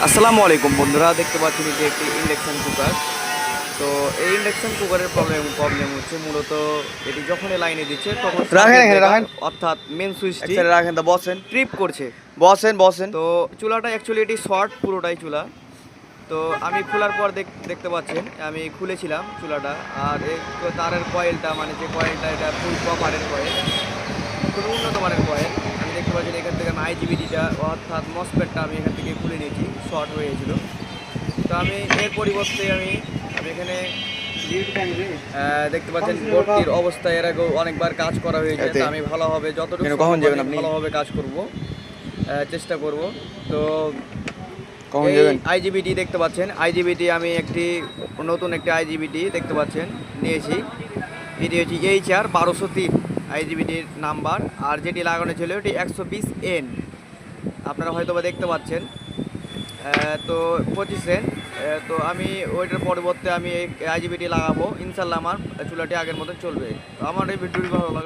আসসালামু আলাইকুম বন্ধুরা, দেখতে পাচ্ছেন এটি একটি ইন্ডাকশন কুকার। তো এই ইন্ডাকশন কুকারের প্রবলেম হচ্ছে মূলত এটি যখনই লাইনে দিচ্ছে তখন রাখেন সার্কিট এখানে ব্রেকার রাখেন। অর্থাৎ মেন সুইচটি একসাথে রাখেন তো বসেন ট্রিপ করছে। বসেন বসেন। তো চুলাটা অ্যাকচুয়ালি এটি শর্ট, পুরোটাই চুলা। তো আমি খোলার পর দেখতে পাচ্ছেন আমি খুলেছিলাম চুলাটা, আর এই তারের কয়েলটা, মানে যে কয়েলটা, এটা ফুল কপারের কয়েল, খুব উন্নত মানের কয়েল। আমি দেখতে পাচ্ছি এখান থেকে আমি আইজিবিটিটা অর্থাৎ মসপেটটা আমি এখান থেকে খুলে নিয়েছি, শর্ট হয়ে গেছিলো। তো আমি এর পরিবর্তে আমি আমি এখানে দেখতে পাচ্ছেন বোর্ডটির অবস্থা এর আগেও অনেকবার কাজ করা হয়েছে। এতে তো আমি ভালোভাবে যতটুকু কেন, কখন সম্ভব যাবেন আমি আপনি? ভালোভাবে কাজ করব, চেষ্টা করব। তো কখন এই যাবেন? আইজিবিটি দেখতে পাচ্ছেন, আইজিবিটি আমি নতুন একটি আইজিবিটি দেখতে পাচ্ছেন নিয়েছি। এটি হচ্ছে HR 1203 আইজিবিটির নাম্বার, আর যেটি লাগানো ছিল এটি 120N। আপনারা হয়তো বা দেখতে পাচ্ছেন। তো 25 সেন্ট। তো আমি ওইটার পরিবর্তে আমি এই আইজিবিটি লাগাবো, ইনশাল্লাহ আমার চুলাটি আগের মতো চলবে। তো আমার এই ভিডিওটি ভালো লাগলো।